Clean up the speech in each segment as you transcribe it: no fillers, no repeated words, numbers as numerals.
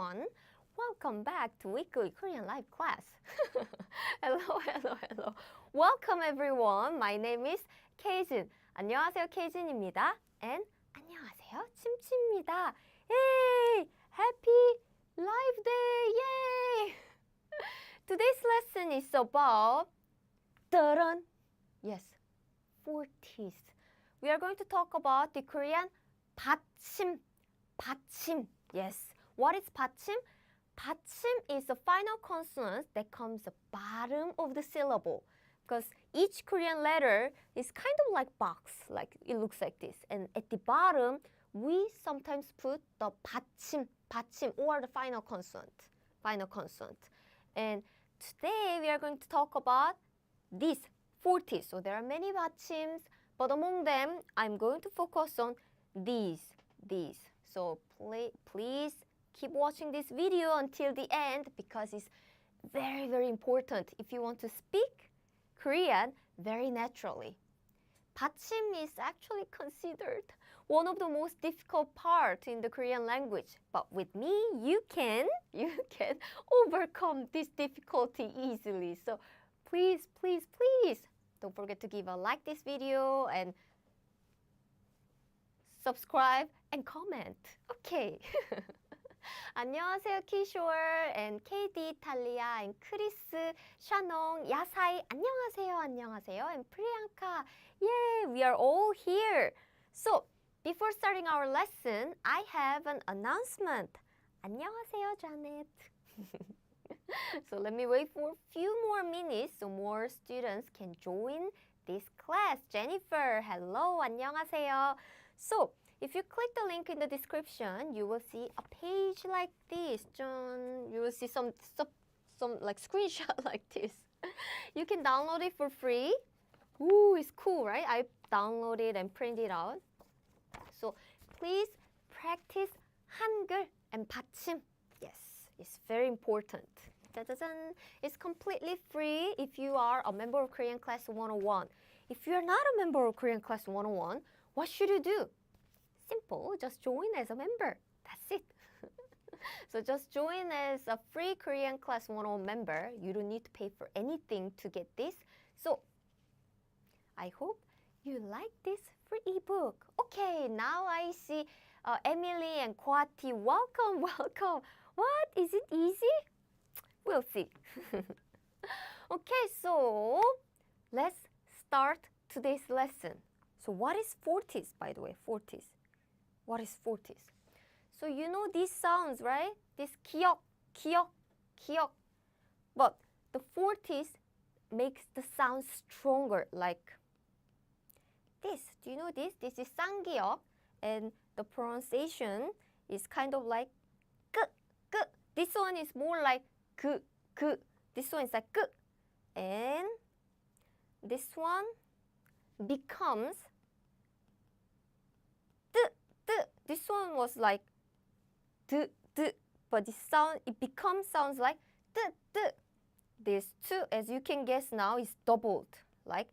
everyone. Welcome back to weekly Korean live class. Hello. Welcome everyone. My name is Keijin. 안녕하세요, Keijin입니다. And 안녕하세요, 침침입니다. Yay! Happy Live Day! Yay! Today's lesson is about yes, Fortis. We are going to talk about the Korean Batchim. Pachim. Yes. What is Pachim? Pachim is the final consonant that comes at the bottom of the syllable. Because each Korean letter is kind of like box, like it looks like this. And at the bottom, we sometimes put the Batchim, or the final consonant. And today we are going to talk about these Fortis. So there are many Batchims, but among them, I'm going to focus on these. So please keep watching this video until the end because it's very, very important if you want to speak Korean very naturally. Batchim is actually considered one of the most difficult parts in the Korean language. But with me, you can overcome this difficulty easily. So please, don't forget to give a like this video and subscribe and comment. Okay. 안녕하세요, Kishore and KD, Talia and Chris, Shanong, Yasai. 안녕하세요, and Priyanka. Yay, we are all here. So, before starting our lesson, I have an announcement. 안녕하세요, Janet. So let me wait for a few more minutes so more students can join this class. Jennifer, hello, 안녕하세요. So, if you click the link in the description, you will see a page like this. You will see some like screenshot like this. You can download it for free. Ooh, it's cool, right? I downloaded and printed out. So please practice Hangul and Batchim. Yes, it's very important. It's completely free if you are a member of Korean Class 101. If you are not a member of Korean Class 101, what should you do? Simple, just join as a member. That's it. So just join as a free Korean Class 101 member. You don't need to pay for anything to get this. So I hope you like this free ebook. Okay, now I see Emily and Kwati. Welcome. What? Is it easy? We'll see. Okay, so let's start today's lesson. So what is Fortis, by the way? Fortis. What is Fortis? So you know these sounds, right? This kiok. But the Fortis makes the sound stronger, like this. Do you know this? This is 쌍기역, and the pronunciation is kind of like 끄. This one is more like 그. This one is like 끄. And this one becomes 뜨. This one was like 드, but this sound, it sounds like 뜨. This two, as you can guess now, is doubled, like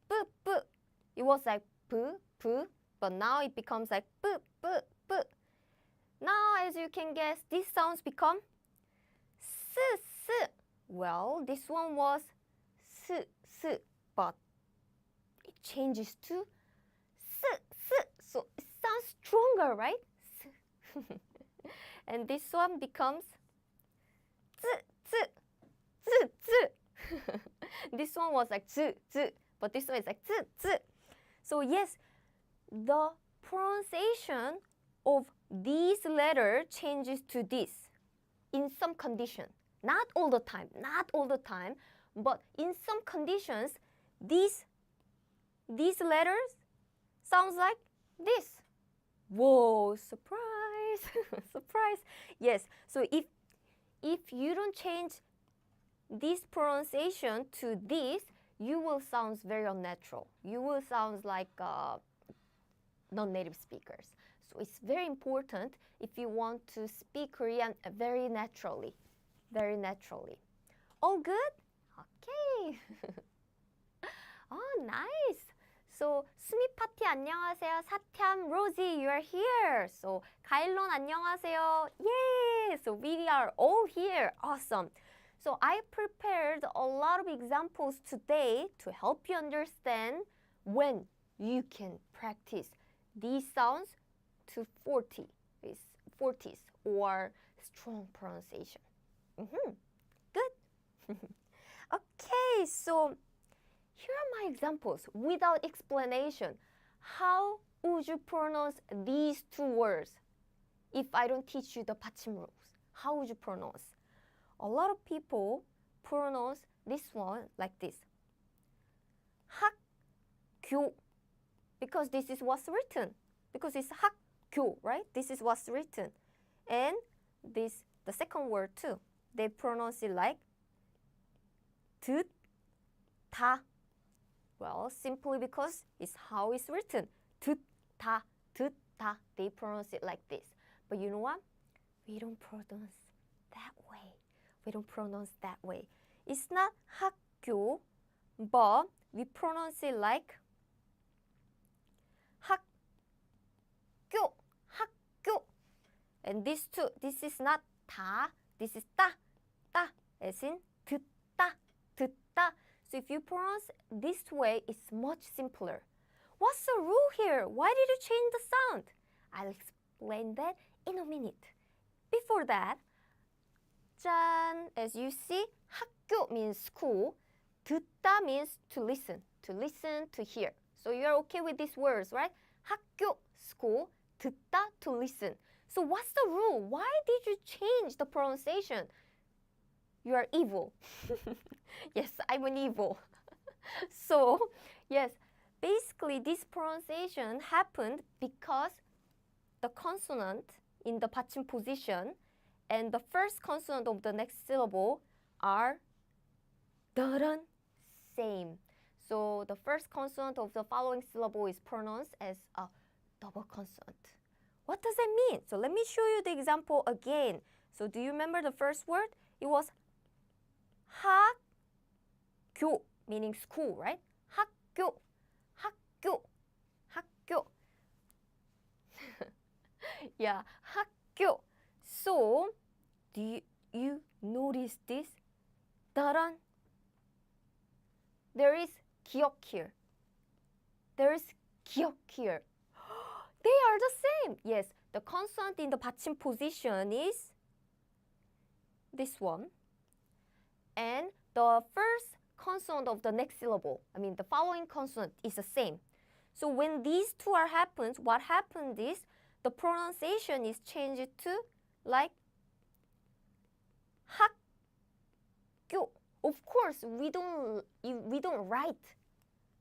뿌. It was like 푸, but now it becomes like 뿌. Now, as you can guess, these sounds become 스. Well, this one was 스, but it changes to 스. So it sounds stronger, right? And this one becomes 쯔. This one was like 쯔, but this one is like 쯔. So yes, the pronunciation of these letters changes to this in some condition. Not all the time, but in some conditions, these letters sounds like this. Whoa, surprise. Yes, so if you don't change this pronunciation to this, you will sound very unnatural. You will sound like non-native speakers. So it's very important if you want to speak Korean very naturally. All good? Okay. Oh, nice. So 스미 파티 안녕하세요. 사탐, 로지, you are here. So 가일론 안녕하세요. Yay! Okay, so we are all here. Awesome. So I prepared a lot of examples today to help you understand when you can practice these sounds to Fortis or strong pronunciation. Good. Okay, so here are my examples without explanation. How would you pronounce these two words if I don't teach you the Pachim rules? How would you pronounce? A lot of people pronounce this one like this. 학교, because this is what's written. Because it's 학교, right? This is what's written. And this, the second word too, they pronounce it like 듣다. Well, simply because it's how it's written. 듣다, 듣다. They pronounce it like this. But you know what? We don't pronounce that way. We don't pronounce that way. It's not 학교, but we pronounce it like 학교, 학교. And this too, this is not 다, this is 따, 따, as in 듣다, 듣다. So if you pronounce this way, it's much simpler. What's the rule here? Why did you change the sound? I'll explain that in a minute. Before that, 짠, as you see, 학교 means school. 듣다 means to listen, to hear. So you're okay with these words, right? 학교, school, 듣다, to listen. So what's the rule? Why did you change the pronunciation? You are evil. Yes, I'm an evil. So, yes, basically this pronunciation happened because the consonant in the Batchim position and the first consonant of the next syllable are 다른, same. So the first consonant of the following syllable is pronounced as a double consonant. What does that mean? So let me show you the example again. So do you remember the first word? It was 학교, meaning school, right? 학교, 학교, 학교. Yeah, 학교. So, do you notice this? 다른. There is 기억 here. There is 기억 here. They are the same. Yes, the consonant in the Batchim position is this one. And the first consonant of the next syllable, the following consonant is the same. So when these two are happens, what happens is the pronunciation is changed to like 학교. Of course, we don't write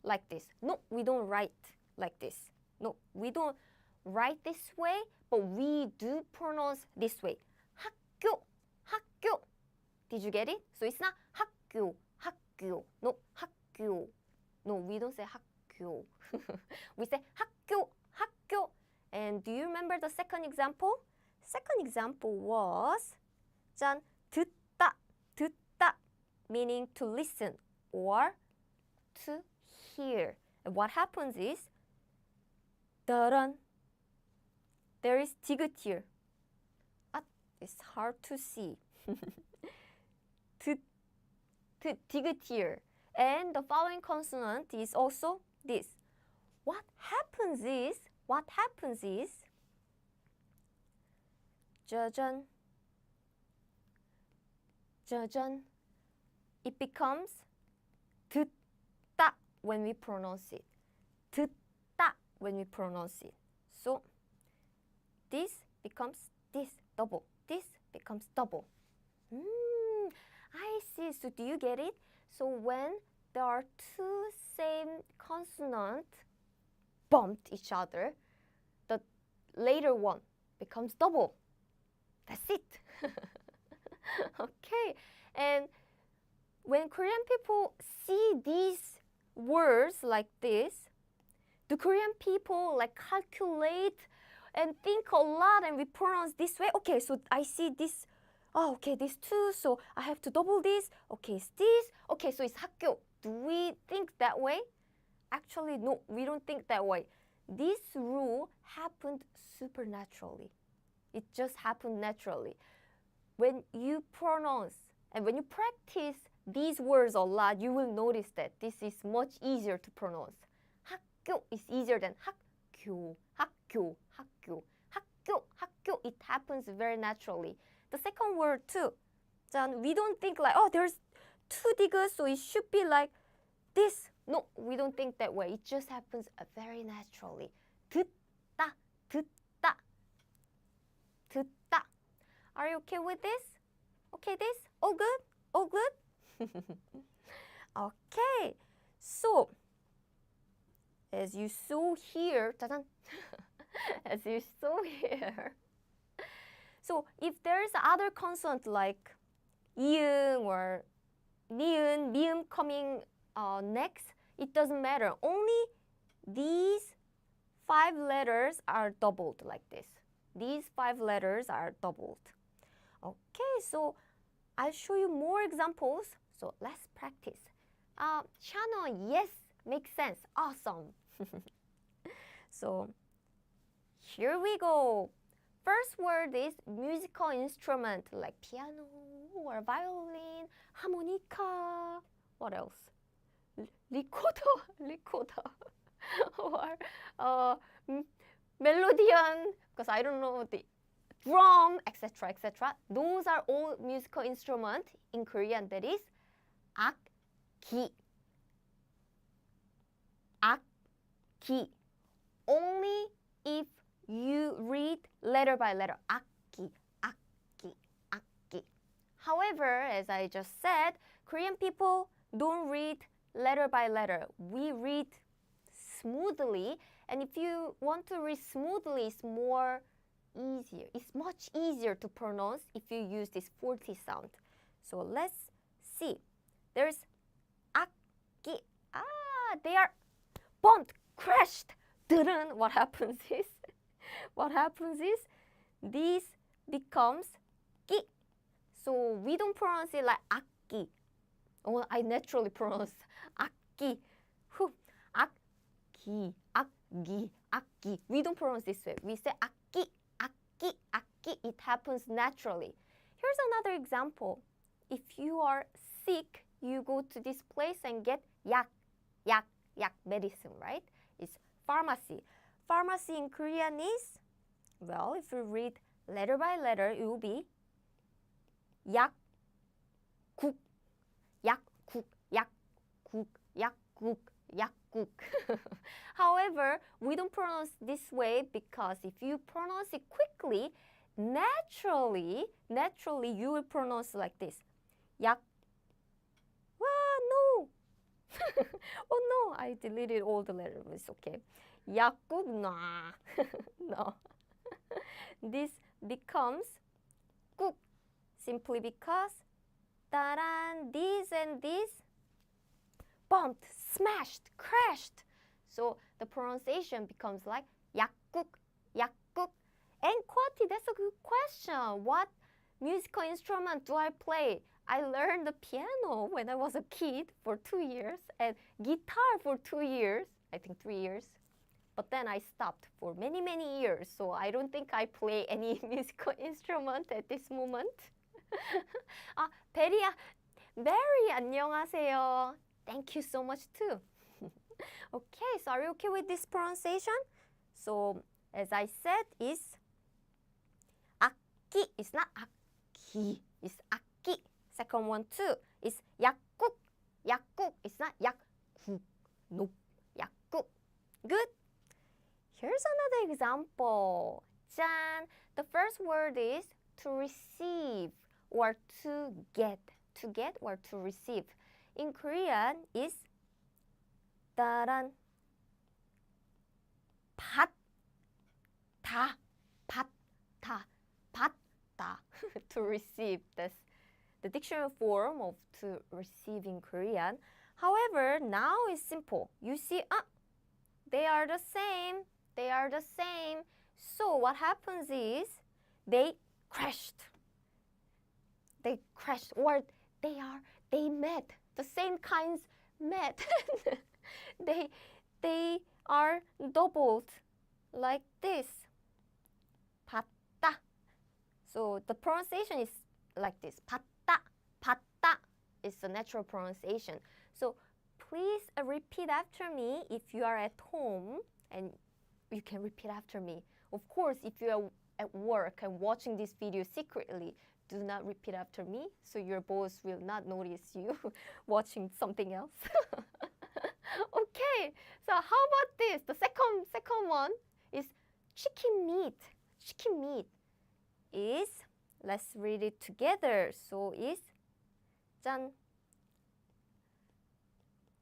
like this. No, we don't write like this. No, we don't write this way, but we do pronounce this way. 학교, 학교. Did you get it? So it's not 학교, 학교. No, 학교. No, we don't say 학교. We say 학교, 학교. And do you remember the second example? Second example was 짠, 듣다, 듣다, meaning to listen or to hear. And what happens is 다른. There is 디귿 here. It's hard to see. 디귿 here. And the following consonant is also this. What happens is 짜잔, 짜잔. It becomes 듣다 when we pronounce it. 듣다 when we pronounce it. So this becomes this, double. This becomes double. I see. So do you get it? So when there are two same consonants bumped each other, the later one becomes double. That's it. Okay. And when Korean people see these words like this, do Korean people like calculate and think a lot and we pronounce this way? Okay, so I see this. Oh, okay, this two, so I have to double this. Okay, it's this. Okay, so it's 학교. Do we think that way? Actually, no, we don't think that way. This rule happened supernaturally. It just happened naturally. when you pronounce and when you practice these words a lot, you will notice that this is much easier to pronounce. 학교 is easier than 학교, 학교, 학교, 학교, 학교. It happens very naturally. The second word too. We don't think like, oh, there's two diggers, so it should be like this. No, we don't think that way. It just happens very naturally. 듣다, 듣다, 듣다. Are you okay with this? Okay, this? All good? All good? Okay. So, as you saw here, as you saw here. So, if there's other consonant like 이응 or 니은, 미음 coming next, it doesn't matter. Only these 5 letters are doubled like this. These 5 letters are doubled. Okay, so I'll show you more examples. So let's practice. Shannon, yes, makes sense. Awesome. So here we go. First word is musical instrument like piano or violin, harmonica. What else? Recorder, or melodion, because I don't know the drum, etc., etc. Those are all musical instruments in Korean. That is 악기. 악기. Only if you read letter by letter. 악기, 악기, 악기. However, as I just said, Korean people don't read letter by letter. We read smoothly, and if you want to read smoothly, it's more easier. It's much easier to pronounce if you use this Fortis sound. So let's see. There's 악기. They are bumped, crashed. What happens is this becomes 끼. So we don't pronounce it like 악기. Oh, I naturally pronounce 악기. 악기, 악기, 악기. We don't pronounce this way. We say 악기, 악기, 악기. It happens naturally. Here's another example. If you are sick, you go to this place and get 약, medicine, right? It's pharmacy. Pharmacy in Korean is, well, if you read letter by letter, it will be 약국, 약국, 약국, 약국, 약국. However, we don't pronounce this way because if you pronounce it quickly, naturally you will pronounce like this. 약. No. Oh no, I deleted all the letters. It's okay. 약국, nah. No. This becomes 국 simply because this and this bumped, smashed, crashed. So the pronunciation becomes like 약국, 약국. And Kwati, that's a good question. What musical instrument do I play? I learned the piano when I was a kid for 2 years and guitar for 2 years, I think 3 years. But then I stopped for many, many years. So I don't think I play any musical instrument at this moment. 베리야, Barry, 안녕하세요. Thank you so much too. Okay, so are you okay with this pronunciation? So as I said, is 악기. It's not 악기. It's 악기. Second one too is 약국. 약국. It's not 약국. No. 약국. Good. Here's another example. 짠. The first word is to receive or to get. To get or to receive. In Korean is 따란 받다. 받다. 받다. To receive. That's the dictionary form of to receive in Korean. However, now it's simple. You see, they are the same. They are the same. So what happens is they crashed. They crashed or they met. The same kinds met. they are doubled like this. 받다. So the pronunciation is like this. 봤다, 봤다 is the natural pronunciation. So please repeat after me if you are at home, and you can repeat after me. Of course, if you are at work and watching this video secretly, do not repeat after me, so your boss will not notice you watching something else. Okay, so how about this? The second one is chicken meat. Chicken meat is, let's read it together. So is 짠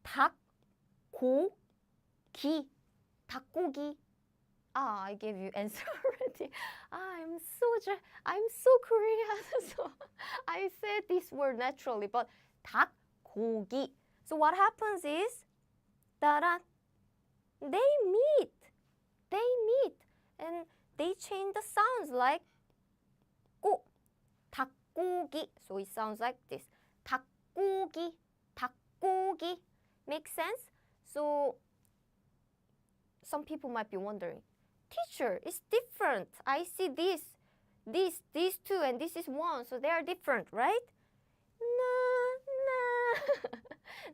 닭고기. 닭고기. Ah, I gave you answer already. I'm so Korean. So I said this word naturally, but 닭고기. So what happens is that they meet, and they change the sounds like 고, 닭고기. So it sounds like this. 닭고기, 닭고기. Makes sense? So some people might be wondering, teacher, it's different. I see these two, and this is one, so they are different, right? No.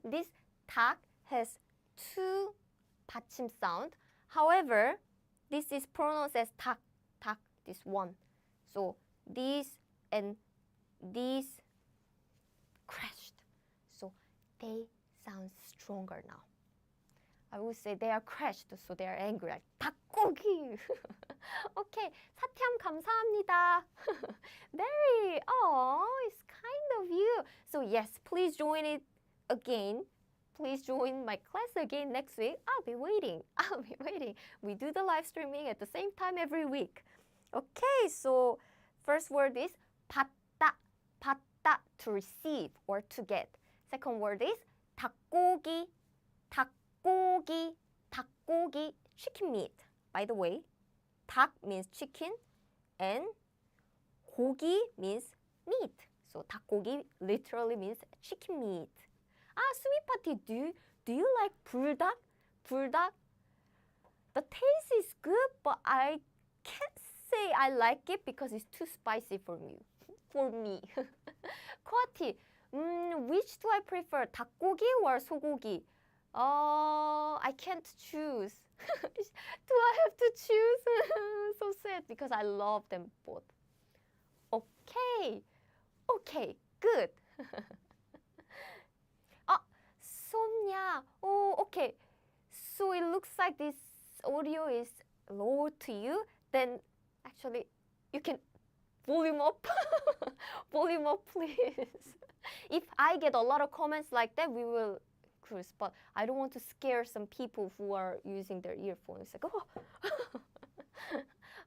This 닭 has two Pachim sound. However, this is pronounced as 닭, this one. So these and these crashed. So they sound stronger now. I would say they are crashed, so they are angry. Like 닭고기. Okay, 사탐 감사합니다. Very, it's kind of you. So yes, please join it again. Please join my class again next week. I'll be waiting. We do the live streaming at the same time every week. Okay, so first word is 받다, 받다, to receive or to get. Second word is 닭고기, 닭고기, 닭고기, chicken meat. By the way, 닭 means chicken and 고기 means meat. So 닭고기 literally means chicken meat. 수미파티, do you like 불닭? 불닭? The taste is good, but I can't say I like it because it's too spicy for me. 코아티, which do I prefer? 닭고기 or 소고기? I can't choose. Do I have to choose? So sad because I love them both. Okay, good. Sonia, okay. So it looks like this audio is low to you. Then actually you can volume up. Volume up, please. If I get a lot of comments like that, we will cruise. But I don't want to scare some people who are using their earphones. Like,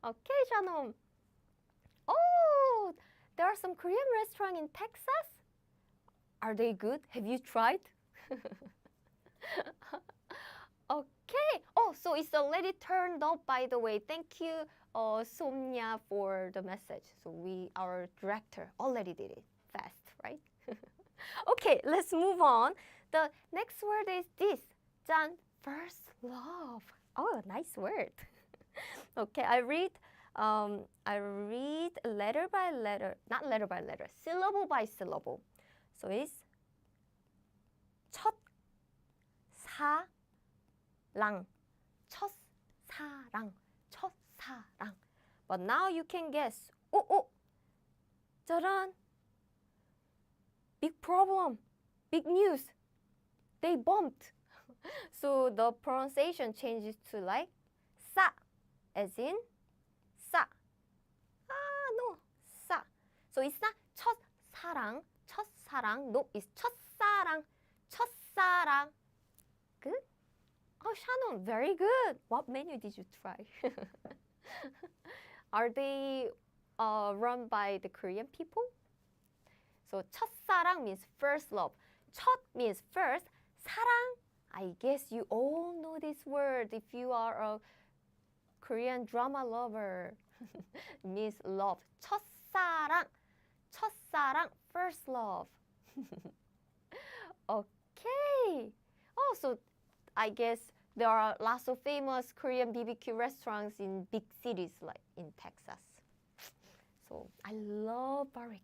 Okay, Shannon. Oh, there are some Korean restaurants in Texas. Are they good? Have you tried? Okay. So it's already turned up, by the way. Thank you, Sonia, for the message. So our director already did it fast, right? Okay, let's move on. The next word is this. 짠, first love. Oh, nice word. Okay, I read letter by letter, not letter by letter, syllable by syllable. So it's 첫사랑, 첫사랑, 첫사랑. But now you can guess. 짜란. Big problem, big news. They bumped. So the pronunciation changes to like 싸, as in 싸. No, 싸. So it's not 첫사랑, 첫사랑. No, it's 첫사랑, 첫사랑. Good? Oh, Shannon, very good. What menu did you try? Are they run by the Korean people? So 첫사랑 means first love. 첫 means first. 사랑, I guess you all know this word if you are a Korean drama lover. Means love. 첫사랑, 첫사랑, first love. Okay. So I guess there are lots of famous Korean BBQ restaurants in big cities like in Texas. So I love barbecue.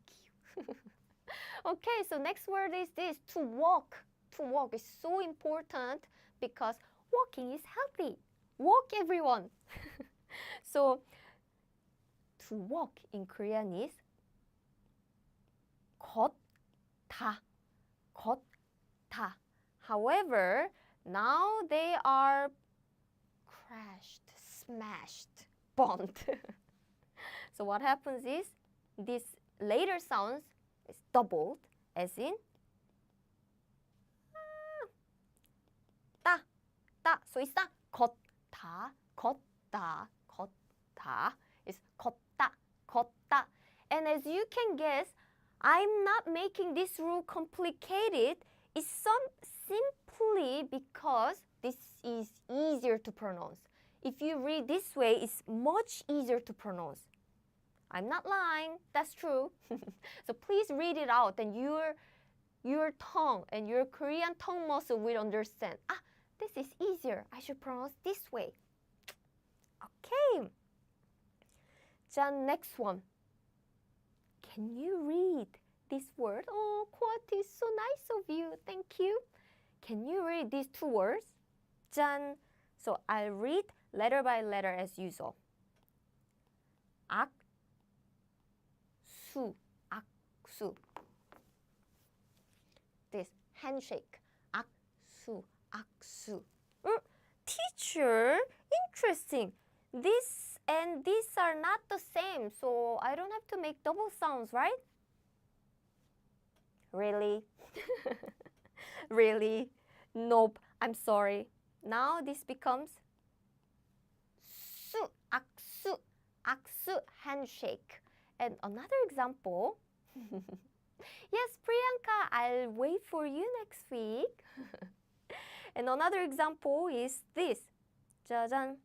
Okay, so next word is this, to walk. To walk is so important because walking is healthy. Walk, everyone. So, to walk in Korean is 걷다. 걷다. However, now they are crashed, smashed, bumped. So what happens is this later sounds is doubled, as in 따, 따. So it's not 걷다, 걷다, 걷다. It's 걷다, 걷다. And as you can guess, I'm not making this rule complicated. It's simply because this is easier to pronounce. If you read this way, it's much easier to pronounce. I'm not lying, that's true. So please read it out and your tongue and your Korean tongue muscle will understand. Ah, this is easier. I should pronounce this way. Okay. 자, next one. Can you read this word? Oh, Kwati, is so nice of you. Thank you. Can you read these two words? 짠. So I'll read letter by letter as usual. 악수, 악수. This handshake. 악수, 악수. Teacher, interesting. This and this are not the same, so I don't have to make double sounds, right? Really? Really? Nope, I'm sorry. Now this becomes 수, 악수, 악수, handshake. And another example. Yes, Priyanka, I'll wait for you next week. And another example is this. 짜잔.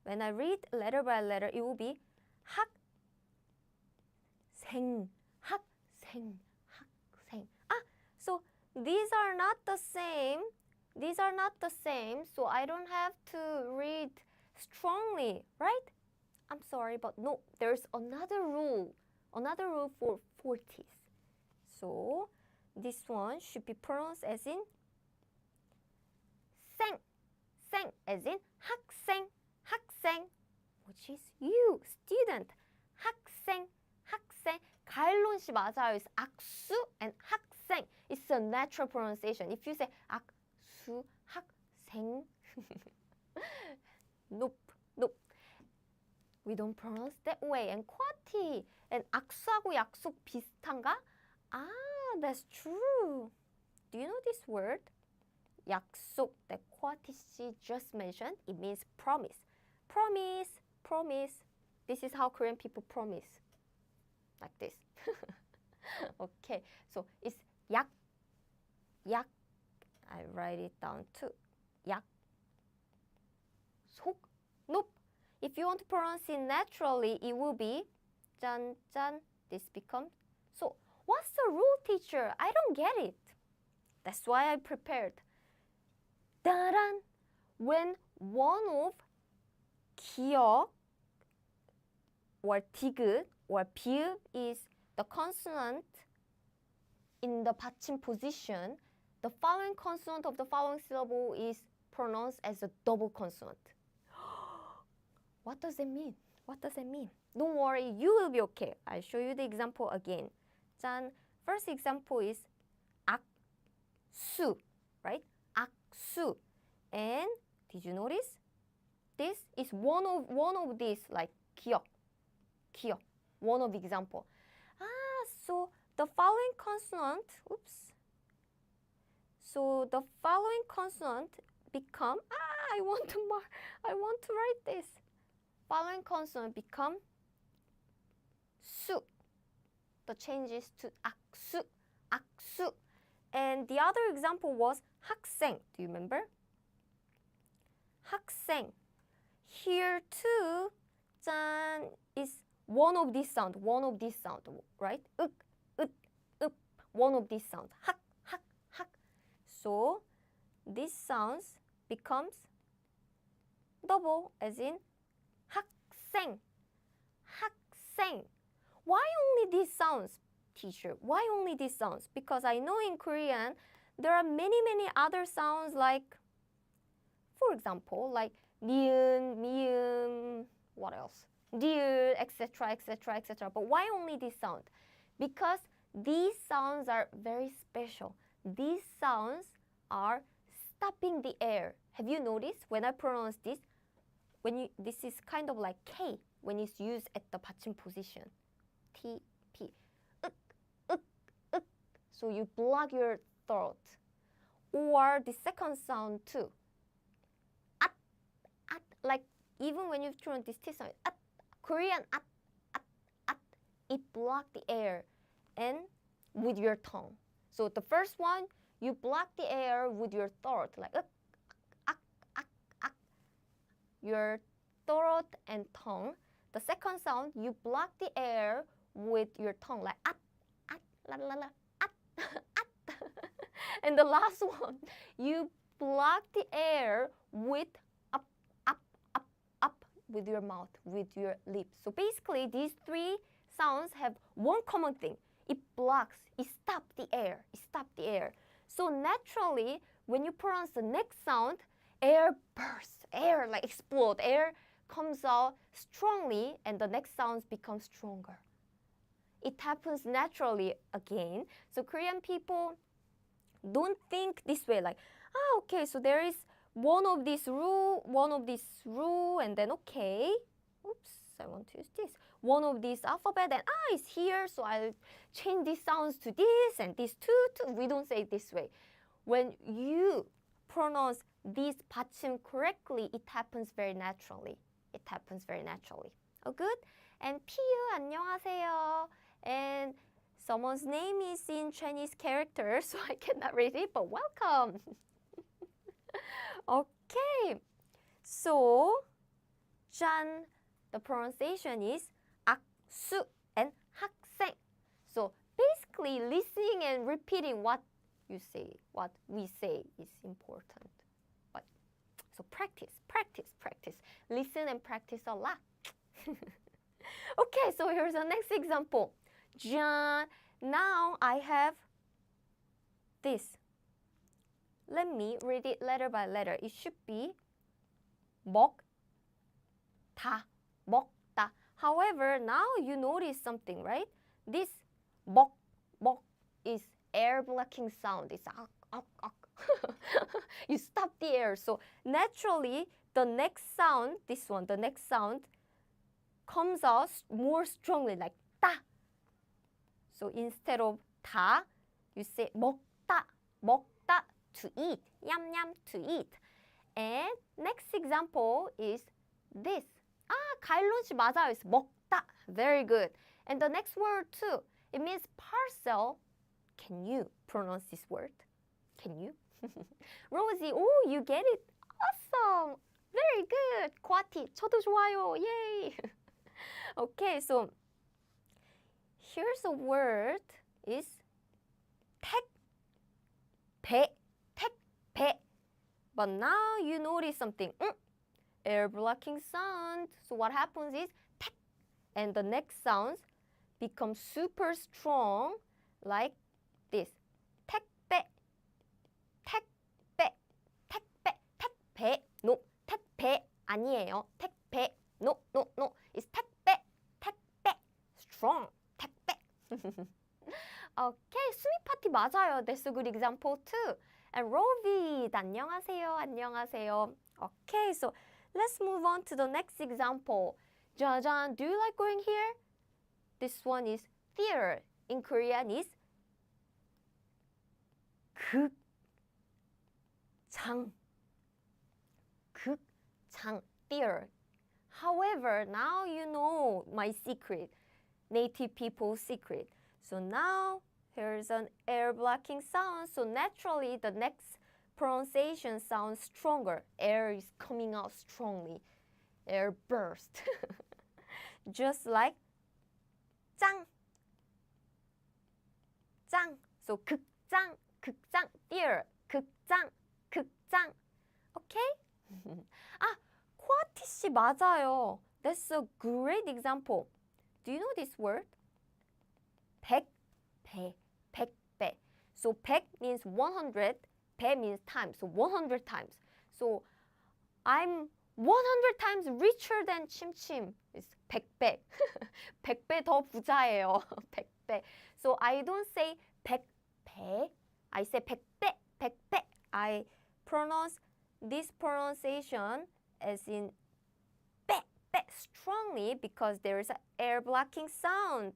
When I read letter by letter, it will be 학생, 학생, 학생. Ah, so these are not the same. These are not the same, so I don't have to read strongly, right? I'm sorry, but no, there's another rule for Fortis. So this one should be pronounced as in 생, 생, as in 학생, 학생, which is you, student. 학생, 학생. 가일론 씨 맞아요. It's 악수 and 학생. It's a natural pronunciation. If you say 악수, 학생, nope, nope. We don't pronounce that way. And 쿼티, and 악수하고 약속 비슷한가? Ah, that's true. Do you know this word? 약속 that 쿼티 씨 just mentioned. It means promise. Promise, promise. This is how Korean people promise. Like this. Okay, so it's 약, 약. I write it down too. 약, 속, nope. If you want to pronounce it naturally, it will be 짠, 짠. This becomes so. What's the rule, teacher? I don't get it. That's why I prepared. 따란. When one of 기역 or 디귿 or 비읍 is the consonant in the 받침 position, the following consonant of the following syllable is pronounced as a double consonant. What does it mean? What does it mean? Don't worry, you will be okay. I'll show you the example again. 짠. First example is 악수, right? 악수. And did you notice? This is one of these, like 기역, 기역. One of the example. Ah, so the following consonant, oops. So the following consonant become, I want to write this. Following consonant become 수. The changes to 악수, 악수. And the other example was 학생. Do you remember? 학생. Here too, 짠, is one of these sound, right? 윽, one of these sounds. 학, 학, 학. So these sounds becomes double, as in 학생, 학생. why only these sounds, teacher? Why only these sounds? Because I know in Korean, there are many other sounds like, for example, like niun, mium, what else? Dear, etc., etc., etc. But why only this sound? Because these sounds are very special. These sounds are stopping the air. Have you noticed when I pronounce this? This is kind of like K when it's used at the Batchim position. T, P. Uk, uk, uk. So you block your throat. Or the second sound too. At, at. Like even when you turn this T sound, at. Korean at, at. It blocks the air and with your tongue. So the first one, you block the air with your throat, like your throat and tongue. The second sound, you block the air with your tongue, like at, la la la, at, at. And the last one, you block the air with up, up with your mouth, with your lips. So basically, these three sounds have one common thing. It blocks, it stops the air, So naturally, when you pronounce the next sound, air bursts, air like explode, air comes out strongly and the next sounds become stronger. It happens naturally again. So Korean people don't think this way like, okay, so there is one of this rule, and then okay, oops, I want to use this. One of these alphabet and it's here, so I'll change these sounds to this and this too. We don't say it this way. When you pronounce these Pachim correctly, it happens very naturally. Oh, good? And 피유 안녕하세요. And someone's name is in Chinese characters, so I cannot read it, but welcome. Okay. So, 짠, the pronunciation is aksu and 학생. So basically, listening and repeating what you say, what we say is important. But so practice. Listen and practice a lot. Okay, so here's the next example. 짠. Now I have this. Let me read it letter by letter. It should be 먹다, 먹다. However, now you notice something, right? This 먹 is air blocking sound. It's you stop the air. So naturally, the next sound, this one, the next sound comes out more strongly, like 따. So instead of 다, you say 먹다, 먹다, to eat, yum yum, to eat. And next example is this. 가일론 씨 맞아요. It's 먹다. Very good. And the next word too. It means parcel. Can you pronounce this word? Can you? Rosie, oh, you get it. Awesome. Very good. 과티, 저도 좋아요. Yay. Okay, so here's a word is 택배. But now you notice something. Air blocking sound. So what happens is 택, and the next sounds become super strong like this. 택배. No, 택배 아니에요. 택배. No. It's 택배. Strong. 택배. Okay, 수미 파티 맞아요. That's a good example too. And Rovid, 안녕하세요. Okay, so let's move on to the next example. 짜잔, do you like going here? This one is theater. In Korean is 극장, theater. However, now you know my secret, native people's secret. So now here's an air blocking sound. So naturally, the next pronunciation sounds stronger. Air is coming out strongly. Air burst. Just like 짱. So 극장, theater. 극장. Okay? 코아티 씨 맞아요. That's a great example. Do you know this word? 백배, 백배. So 백 means 100, 배 means times, so 100 times. So I'm 100 times richer than 침침. It's 백배. 백배 더 부자예요. 백배. So I don't say 백배. I say 백배, 백배. I pronounce this pronunciation as in 배, 배 strongly because there is an air blocking sound.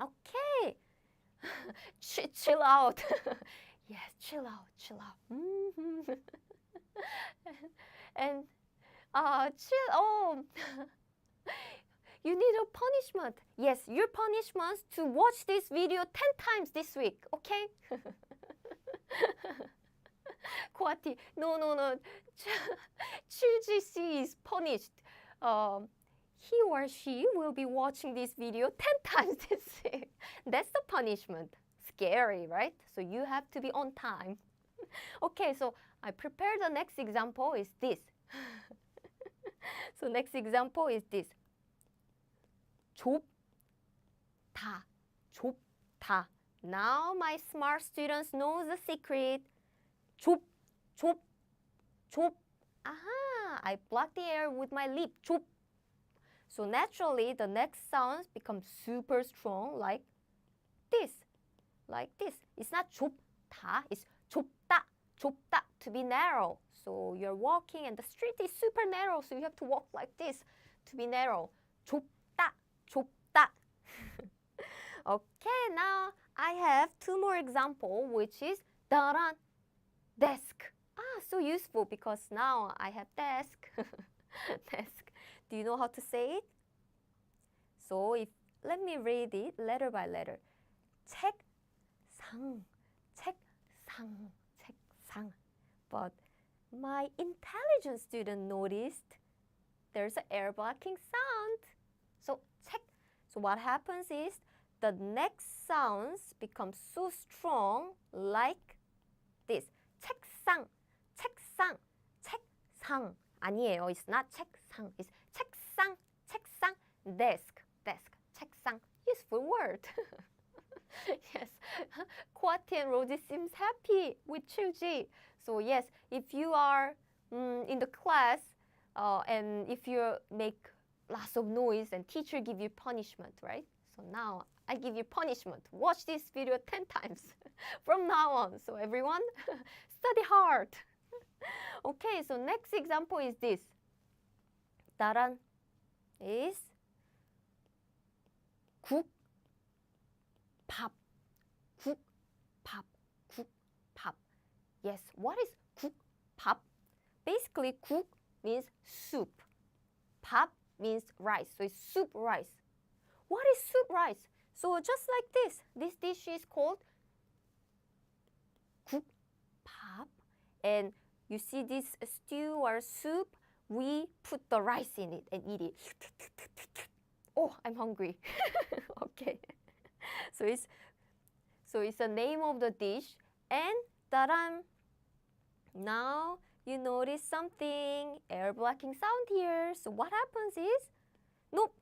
Okay. Chill out. Yes, chill out, chill out. and chill. Oh, you need a punishment. Yes, your punishment is to watch this video 10 times this week. Okay? Kwati, no. Chilji is punished. He or she will be watching this video 10 times this week. That's the punishment. Scary, right? So you have to be on time. Okay, so I prepared the next example is this. So next example is this. 좁다, 좁다. Now my smart students know the secret. 좁. Aha, I block the air with my lip. 좁. So naturally, the next sounds become super strong like this. Like this. It's not 좁다, it's 좁다, 좁다, to be narrow. So you're walking and the street is super narrow, so you have to walk like this to be narrow. 좁다, 좁다. Okay, now I have two more examples, which is 다란, desk. So useful because now I have desk. Desk. Do you know how to say it? So let me read it letter by letter. 책상, 책상, 책상. But my intelligent student noticed there's an air blocking sound. So 책. So what happens is the next sounds become so strong like this. 책상, 책상, 책상. 아니에요. It's not 책상. It's 책상, 책상, desk, desk, 책상. Useful word. Yes. Kwati and Rosie seems happy with Chilji. So yes, if you are in the class and if you make lots of noise and teacher give you punishment, right? So now I give you punishment. Watch this video 10 times from now on. So everyone, study hard. Okay, so next example is this. 다란 is 국, 밥, 국, 밥, 국, 밥. Yes, what is 국, 밥? Basically, 국 means soup. 밥 means rice, so it's soup rice. What is soup rice? So just like this dish is called 국, 밥. And you see this stew or soup, we put the rice in it and eat it. Oh, I'm hungry. Okay. So it's the name of the dish. And 다란. Now you notice something, air blocking sound here. So what happens is, nope,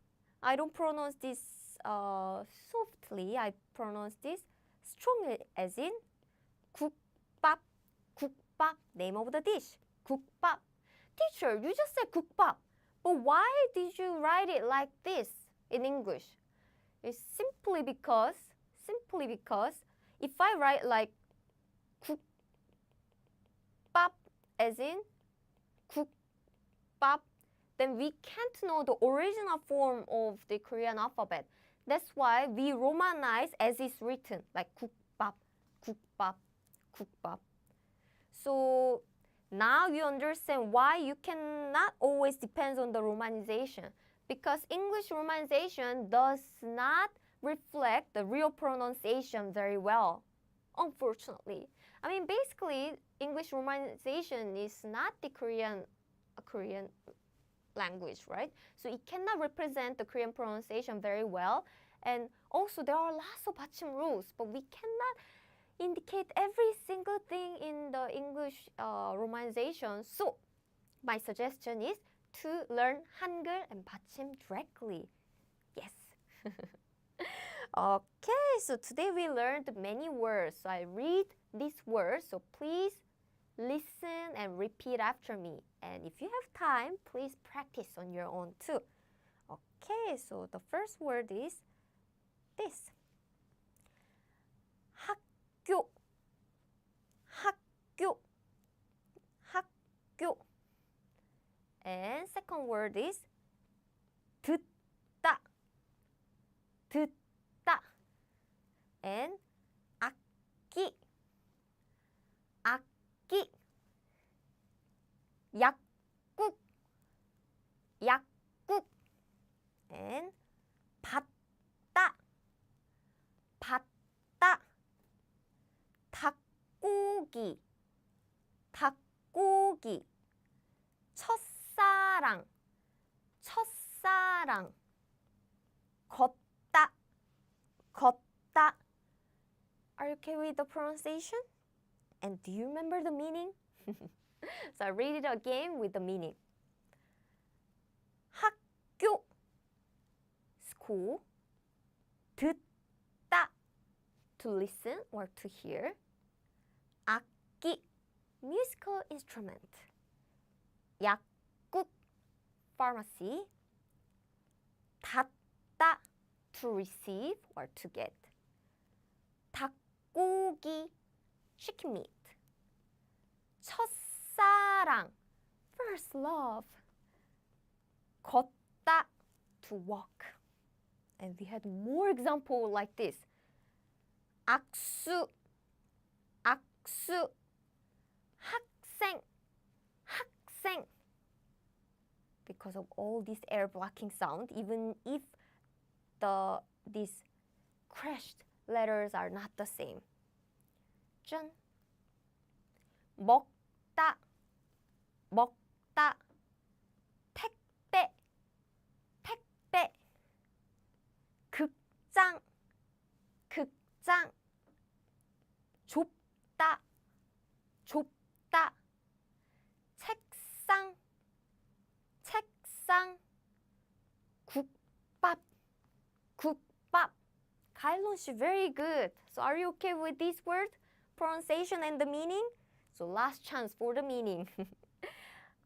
I don't pronounce this softly. I pronounce this strongly as in 국밥, 국밥, name of the dish, 국밥. Teacher, you just said 국밥, but why did you write it like this in English? It's simply because if I write like 국밥 as in 국밥, then we can't know the original form of the Korean alphabet. That's why we romanize as it's written, like 국밥, 국밥, 국밥. So now you understand why you cannot always depend on the romanization, because English romanization does not reflect the real pronunciation very well, unfortunately. I mean, basically, English romanization is not the Korean language, right? So it cannot represent the Korean pronunciation very well. And also, there are lots of Batchim rules, but we cannot indicate every single thing in the English romanization. So my suggestion is to learn Hangul and Batchim directly. Yes. Okay, so today we learned many words. So I read these words, so please listen and repeat after me. And if you have time, please practice on your own too. Okay, so the first word is this. 학교, 학교, 학교. And second word is 듣다, 듣다. And 악기, 악기. 약국, 약국. And 받다, 받다. 닭고기, 닭고기. 첫사랑, 첫사랑. 걷다, 걷다. Are you okay with the pronunciation? And do you remember the meaning? So I read it again with the meaning. 학교, school. 듣다, to listen or to hear. 악기, musical instrument. 약국, pharmacy. 닫다, to receive or to get. 닭고기, chicken meat. 첫사랑, first love. 걷다, to walk. And we had more examples like this. 악수, 악수. 학생, 학생. Because of all these air blocking sound, even if these crashed letters are not the same. 짠. 먹다, 먹다. 택배, 택배. 극장, 극장. 좁다, 좁다. 책상, 책상. 국밥, 국밥. Kailon, she's very good. So are you okay with this word, pronunciation and the meaning? So last chance for the meaning.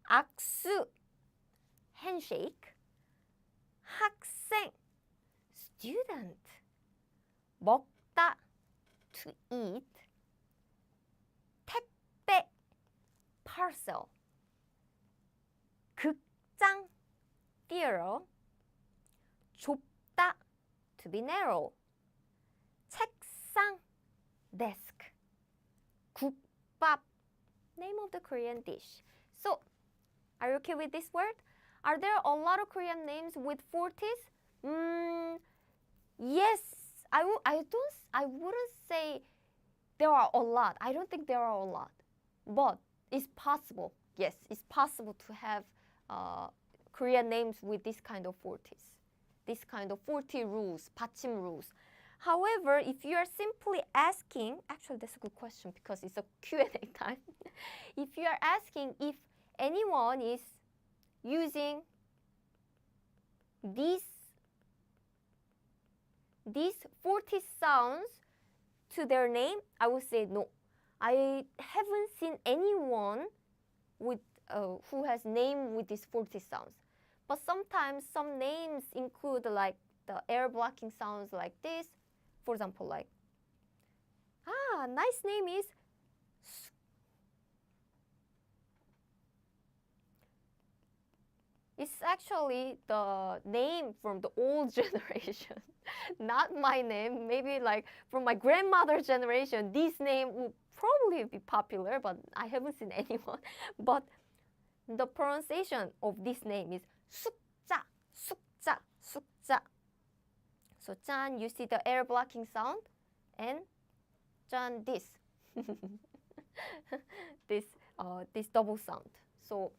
악수, handshake. 학생, student. 먹다, to eat. 택배, parcel. 극장, theater. 좁다, to be narrow. 책상, desk. 국밥, name of the Korean dish. So, are you okay with this word? Are there a lot of Korean names with Fortis? Yes, I wouldn't say there are a lot. I don't think there are a lot, but it's possible. Yes, it's possible to have Korean names with this kind of Fortis, this kind of 40 rules, Pachim rules. However, if you are simply asking, actually that's a good question because it's a Q&A time. If you are asking if anyone is using these 40 sounds to their name, I would say no. I haven't seen anyone with who has name with these 40 sounds. But sometimes some names include like the air blocking sounds like this. For example, like, nice name is it's actually the name from the old generation, not my name. Maybe like from my grandmother's generation, this name would probably be popular, but I haven't seen anyone. But the pronunciation of this name is 숙자, 숙자, 숙자. So 짠, you see the air blocking sound, and 짠, this, this double sound. So,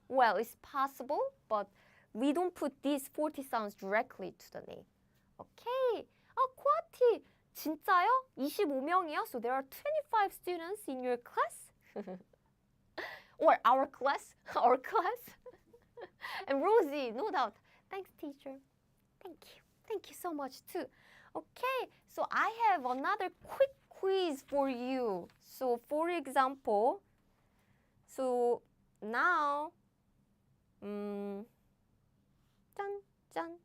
well, it's possible, but we don't put these 40 sounds directly to the name. Okay. 쿼티, 진짜요? 25명이요? So there are 25 students in your class? Or our class? Our class? And Rosie, no doubt. Thanks, teacher. Thank you. Thank you so much too. Okay, so I have another quick quiz for you. So for example, so now, 짠, 짠.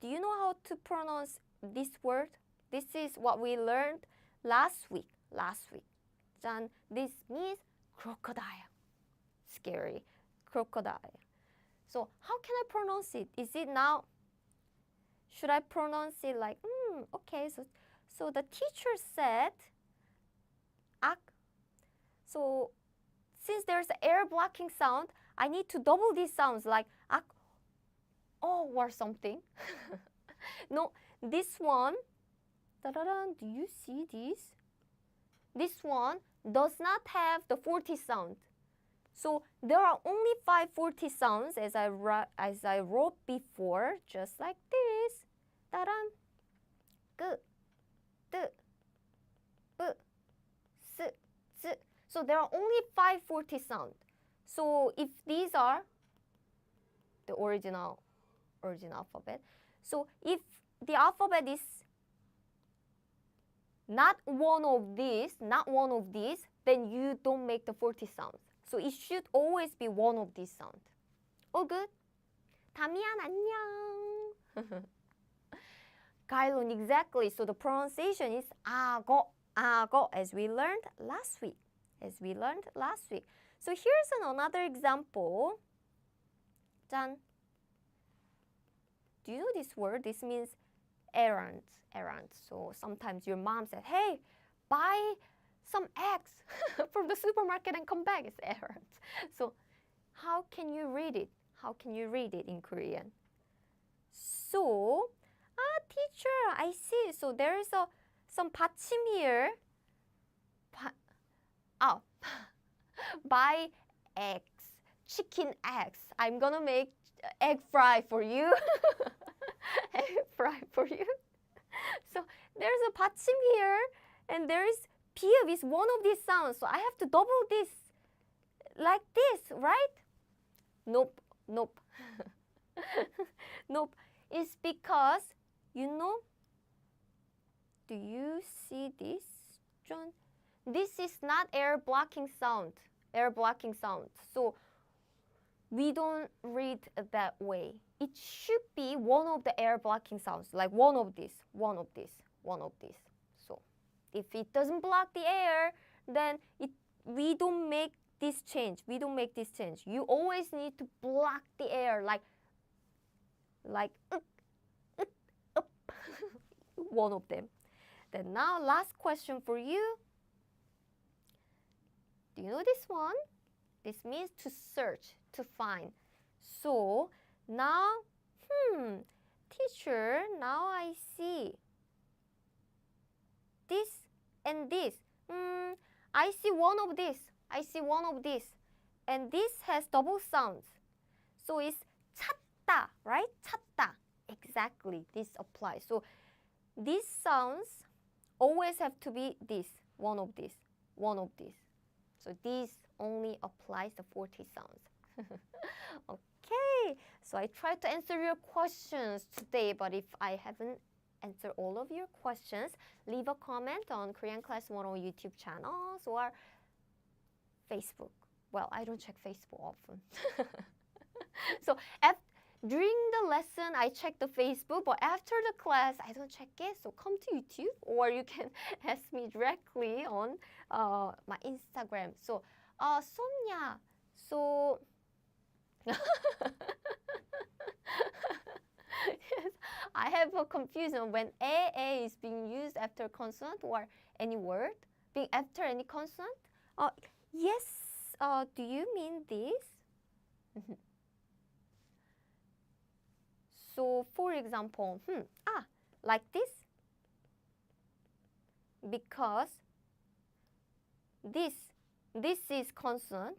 Do you know how to pronounce this word? This is what we learned last week. 짠. This means crocodile. Scary. Crocodile. So how can I pronounce it? Is it now? Should I pronounce it like, okay. So the teacher said, ak. So since there's an air blocking sound, I need to double these sounds like ak, oh, or something. No, this one, da-da-da, do you see this? This one does not have the Fortis sound. So there are only 5 Fortis sounds as I wrote before, just like this. Da-dam, 끄, 뜨, 뿌, 스, 즈. So there are only 5 Fortis sounds. So if these are the original alphabet, so if the alphabet is not one of these, then you don't make the Fortis sounds. So it should always be one of these sounds. All good? 다미안 안녕. Kailun, exactly. So the pronunciation is 아거, as we learned last week. So here's another example. 짠. Do you know this word? This means errand. So sometimes your mom said, hey, buy some eggs from the supermarket and come back. It's errand. So how can you read it? In Korean? So, teacher, I see. So there is some Pachim here. Buy eggs, chicken eggs. I'm gonna make egg fry for you. So there's a Batchim here, and there is P is one of these sounds. So I have to double this like this, right? Nope. Nope. It's because, you know, do you see this, John? This is not air blocking sound. So we don't read that way. It should be one of the air blocking sounds, like one of this. So if it doesn't block the air, then we don't make this change. You always need to block the air, like up. One of them. Then now, last question for you. Do you know this one? This means to search, to find. So now, teacher, now I see this and this. I see one of this. And this has double sounds. So it's 찾다, right? 찾다. Exactly, this applies. So these sounds always have to be this, one of this. So this only applies the 40 sounds. Okay, so I tried to answer your questions today, but if I haven't answered all of your questions, leave a comment on Korean Class 101 YouTube channels or Facebook. Well, I don't check Facebook often. So during the lesson, I check the Facebook, but after the class, I don't check it. So come to YouTube, or you can ask me directly on my Instagram. So, Sonia, so yes, I have a confusion when a is being used after consonant or any word being after any consonant. Yes. Do you mean this? So, for example, like this, because this is consonant,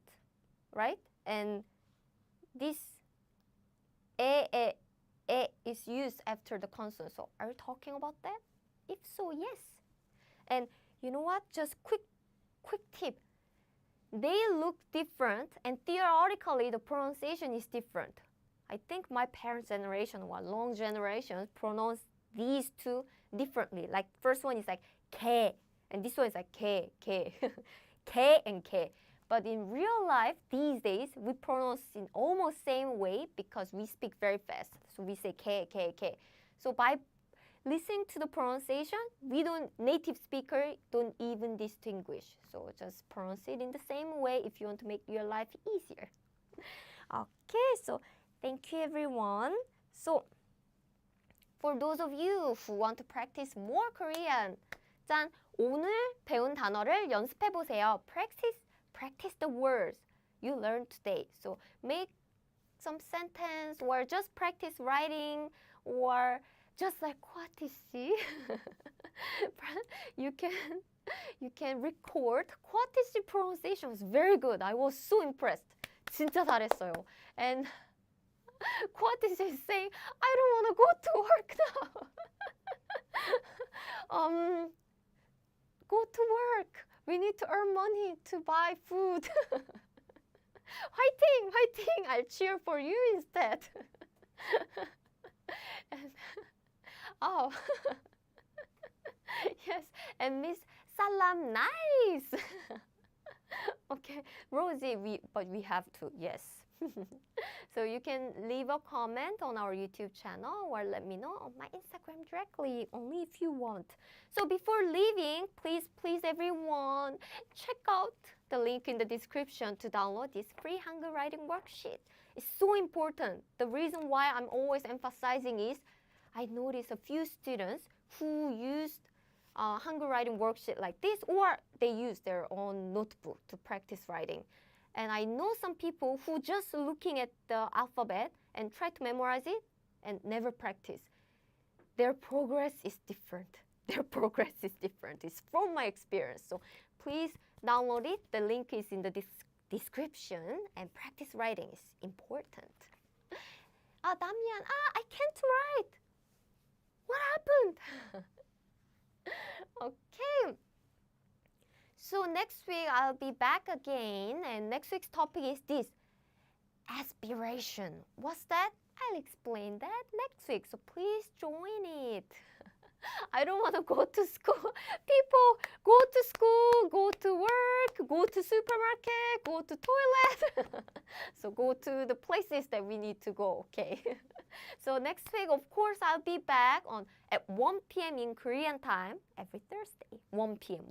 right? And this a is used after the consonant. So, are you talking about that? If so, yes. And you know what? Just quick tip. They look different, and theoretically, the pronunciation is different. I think my parents' generation or long generations pronounce these two differently. Like first one is like 개, and this one is like 개, 개, 개 and 개. But in real life, these days, we pronounce in almost same way because we speak very fast. So we say 개, 개, 개. So by listening to the pronunciation, native speaker don't even distinguish. So just pronounce it in the same way if you want to make your life easier. Okay, so thank you everyone. So for those of you who want to practice more Korean, 짠, 오늘 배운 단어를 연습해 보세요. Practice the words you learned today. So make some sentence or just practice writing or just like 쿼티씨. you can record 쿼티씨 pronunciation was very good. I was so impressed. 진짜 잘했어요. And 쿼티씨 is saying, I don't want to go to work now. Go to work. We need to earn money to buy food. Fighting, fighting. I'll cheer for you instead. And, oh, yes. And Miss Salam, nice. Okay, Rosie, but we have to, yes. So you can leave a comment on our YouTube channel or let me know on my Instagram directly, only if you want. So before leaving, please everyone, check out the link in the description to download this free Hangul writing worksheet. It's so important. The reason why I'm always emphasizing is I noticed a few students who used Hangul writing worksheet like this, or they use their own notebook to practice writing. And I know some people who just looking at the alphabet and try to memorize it and never practice. Their progress is different. Their progress is different. It's from my experience. So please download it. The link is in the description. And practice writing is important. Damian, I can't write. What happened? Okay. So next week I'll be back again, and next week's topic is this, aspiration. What's that? I'll explain that next week, so please join it. I don't want to go to school. People go to school, go to work, go to supermarket, go to toilet. So go to the places that we need to go, okay? So next week, of course, I'll be back at 1 p.m. in Korean time every Thursday. 1 p.m.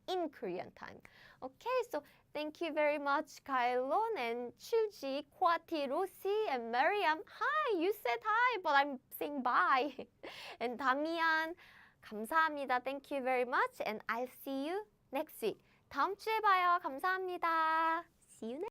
in Korean time. Okay, so thank you very much, Kailon and Chilji, Kwati, Rosie, and Mariam. Hi, you said hi, but I'm saying bye. And Damian, 감사합니다. Thank you very much, and I'll see you next week. 다음 주에 봐요. 감사합니다. See you next